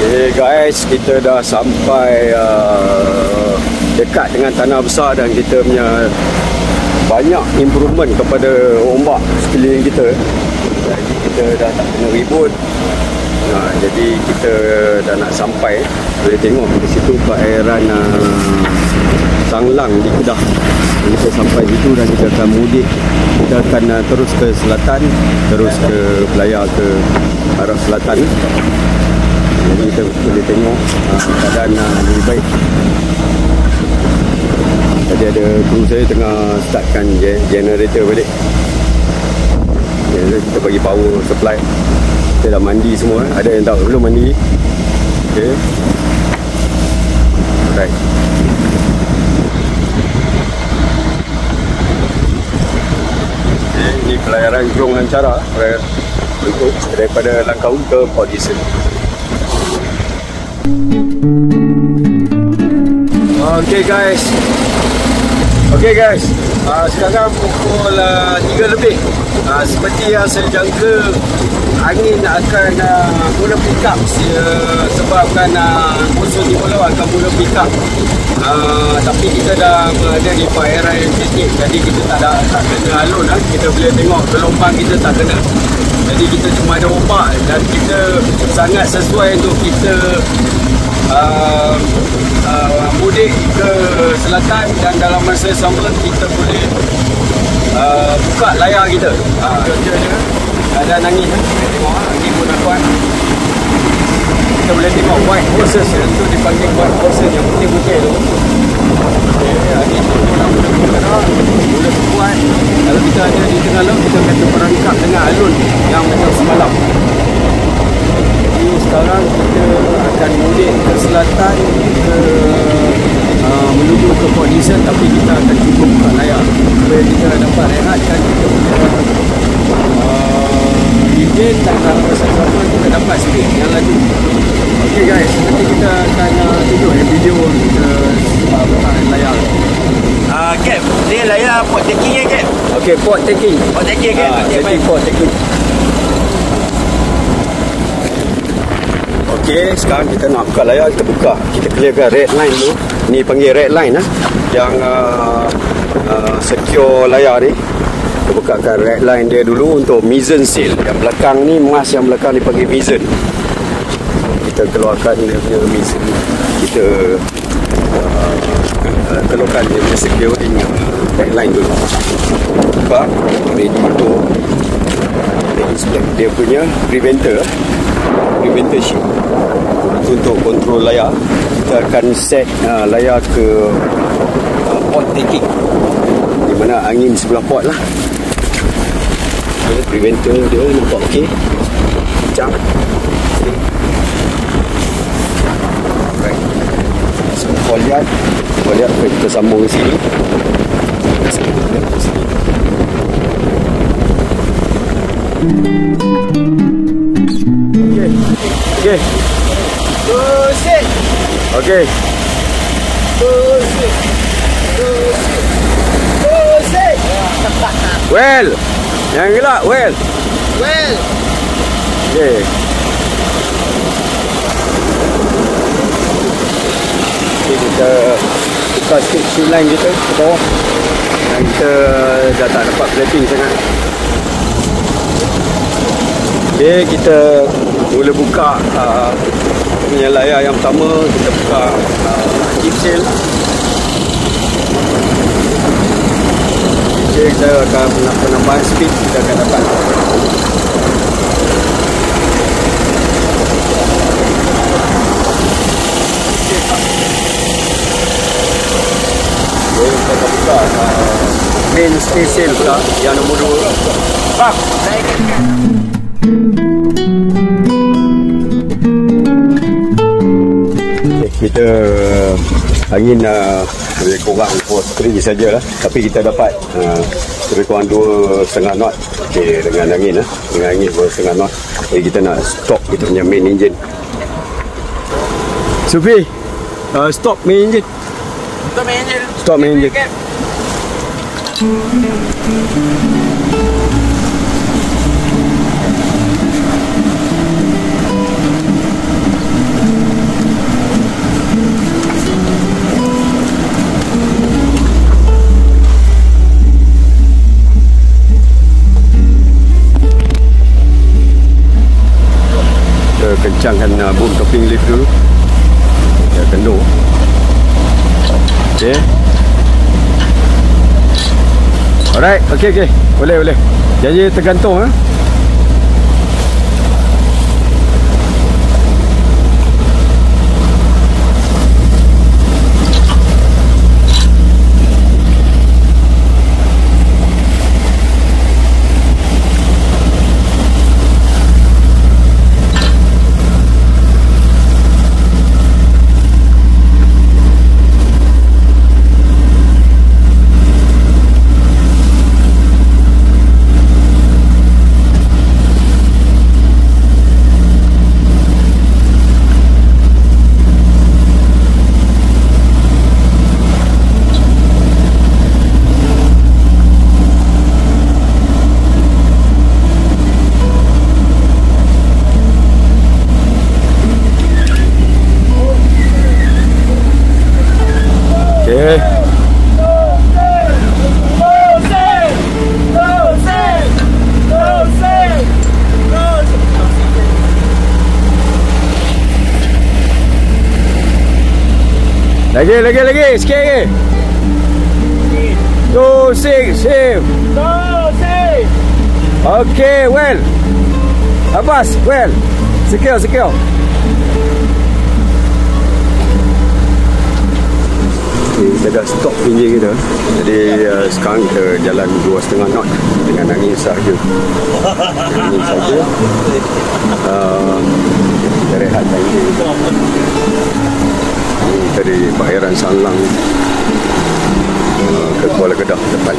Okay guys, kita dah sampai dekat dengan tanah besar dan kita punya banyak improvement kepada ombak sekeliling kita. Jadi kita dah tak kena ribut. Jadi kita dah nak sampai. Boleh tengok di situ perairan Sanglang di Kedah. Kita sampai situ dan kita akan mudik. Kita akan terus ke selatan, terus ke belayar ke arah selatan. Jadi kita boleh tengok keadaan lebih baik. Tadi ada kru saya tengah startkan generator balik. Okay, kita bagi power supply. Kita dah mandi semua. Ada yang tak belum mandi. Okay. Alright. Okay, ini pelayaran Jurong Lancara untuk daripada Langkawi ke Port Dickson. Okay guys, sekarang pukul 3 lebih. Seperti yang saya jangka, angin akan mula pick up sebabkan musuh di pulau akan mula pick up. Tapi kita dah berada di perairan yang titik, jadi kita tak kena alun. Kita boleh tengok gelombang kita tak kena. Jadi kita cuma ada ombak dan kita sangat sesuai untuk kita mudik ke selatan, dan dalam masa sama kita boleh buka layar kita. Ada angin, tengok angin pun kuat. Kita boleh tengok white horses, itu dipanggil white horses yang putih-putih tu. Angin tu boleh kuat. Kalau kita ada di tengah laut, kita akan terperangkap dengan alun yang macam semalam. diesel, tapi kita akan cuba buka layar supaya kita dapat rehatkan kita punya enjin dan sama-sama kita dapat speed yang laju. Ok guys, nanti kita akan tunjuk video kita buka layar. Cap, dia layar port taking ya Cap? Ok, port taking. Port taking Cap? Setting port taking. Ok, sekarang kita nak buka layar, kita buka. Kita clearkan red line dulu. Ni panggil red line yang secure layar ni. Kita bukakan red line dia dulu untuk mizzen seal. Yang belakang ni, mask yang belakang ni panggil mizzen. Kita keluarkan dia punya mizzen. Kita keluarkan dia punya securing red line dulu. Buka, ready untuk inspect dia punya preventer sheet. Itu untuk kontrol layar. Kita akan set layar ke port taking, di mana angin sebelah port lah. Okay, preventer dia nampak okey. Jam. Okay. Alright. So, kau lihat kita sambung ke sini. Okay. Pusing. Okay. Pusing. Well. Yang gelak, well. Well. Okay. Okay, kita buka sikit seal line kita ke bawah. Dan kita dah tak dapat flapping sangat. Okay, kita mula buka punya layar yang pertama. Kita buka chip seal. Kita akan penambahan speed, kita akan dapat. Kita akan buka main stay seal pula yang nombor 2. Bang, naikkan. Kita angin lebih kurang 3 sajalah, tapi kita dapat lebih kurang 2,5 knot. Okay, dengan angin 2,5 knot. Jadi kita nak stop kita punya main engine. Sufi, stop main engine. Stop main engine. Kencangkan boom topping lift dulu. Dia kendor. Okay. Alright, okay. Boleh. Janji tergantung Lagi, sikit lagi. 2, 6, save. Okay, well. Abbas, well. Secure. Kita dah stop engine kita. Jadi sekarang kita jalan 2,5 knot dengan angin sahaja. Kita rehatkan engine kita. Ini dari Bahiran Sanlang. ke Kuala Kedah depan.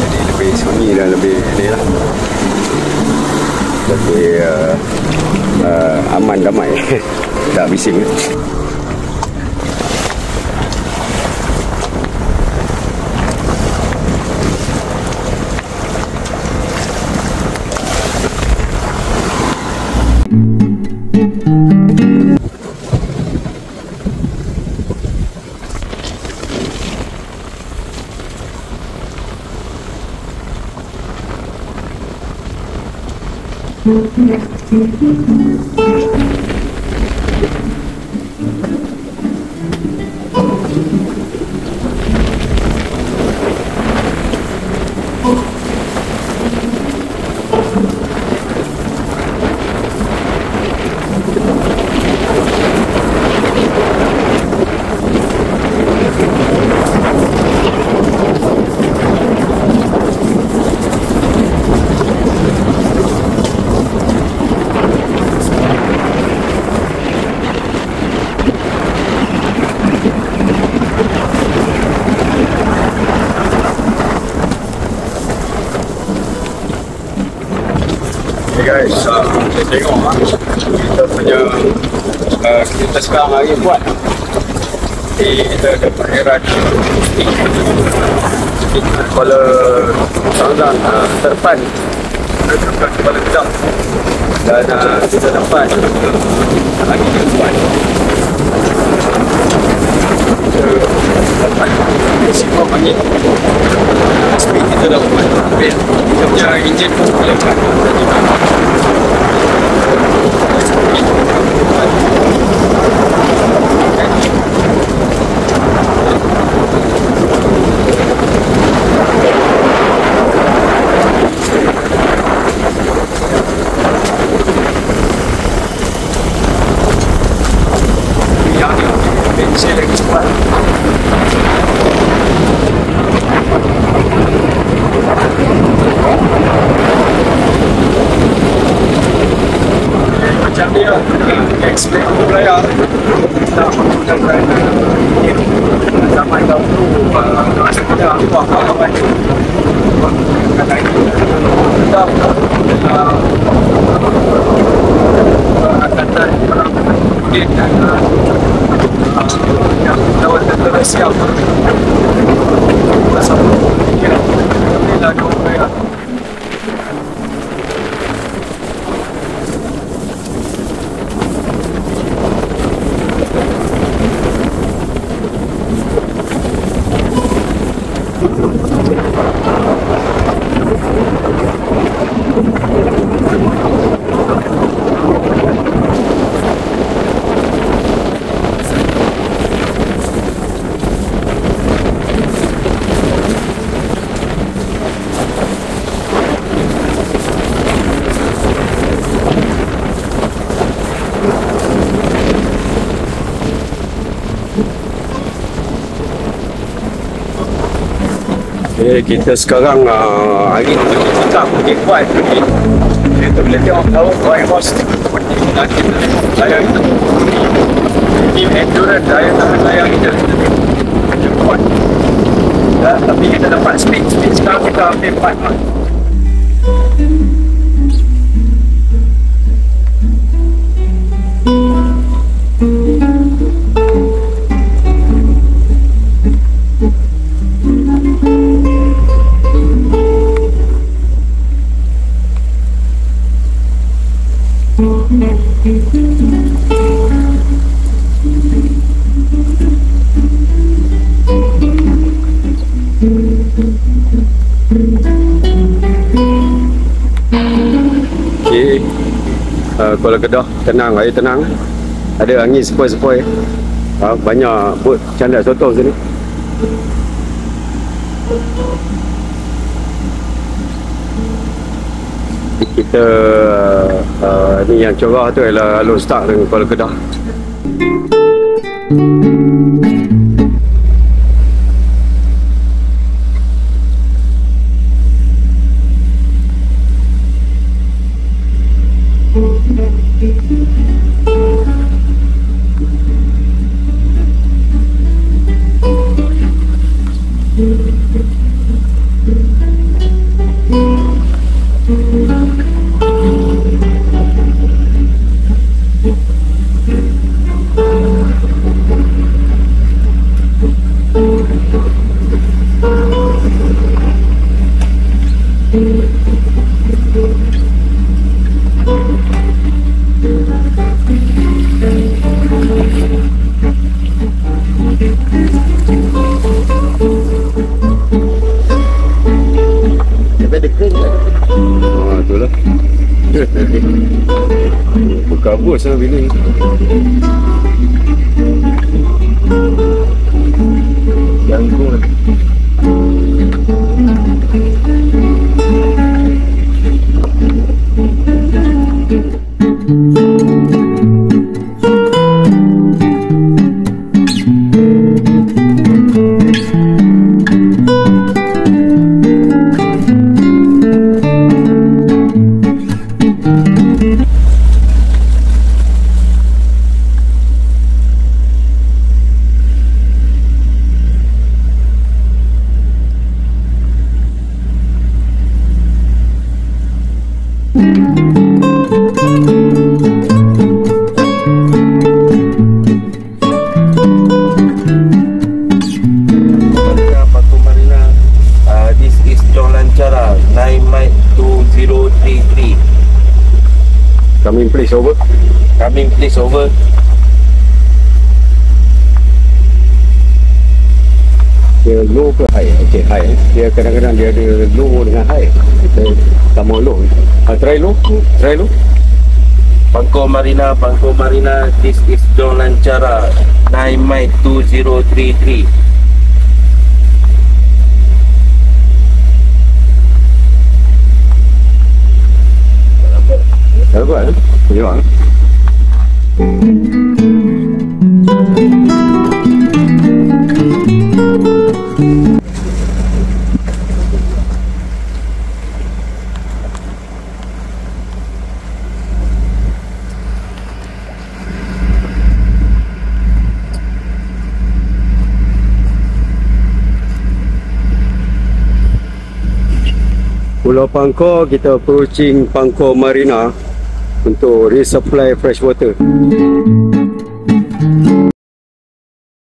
Jadi lebih sunyi dan lebih ni lah, lebih aman, damai. Tak bising. Guys, tengok kita punya kita sekarang hari buat kita ada perairan Kuala Sangdang terdepan dekat Kuala Kedah, dan kita dapat lagi depan kita dapat sikap angin, speed kita dah buat kita punya enjin pun boleh buat macam ni lah, explain berlayar tak menggunakan zaman dahulu masa kita buat kawan kata kita angkatan perang Mungkin dan yang lawan tentera Siam pasal kira bila kau berlayar. Kita sekarang hari ni kita pergi buat kita boleh tengok tahu buat bos dan kita layar kita ini endurance daya tahan layar kita buat tapi kita dapat speed sekarang kita hampir 4 knot. Kuala Kedah tenang, air tenang, ada angin sepoi-sepoi, banyak bot candak soto sini. Kita ni yang corah tu ialah Lone Star dengan Kuala Kedah. Sampai dekat tak? Itulah. Berkabus lah bila ni. Jangkung. This is John Lancara 9 Mike 2033. Coming please over. Coming please over. Dia low ke high? Okay, high. Dia kadang-kadang dia ada low dengan high. Kita tak mau low. Try low. Try low. Pangkor Marina. This is John Lancara 9 Mike 2033. Tak dapat. Tengok. Pulau Pangkor, kita approaching Pangkor Marina untuk resupply fresh water.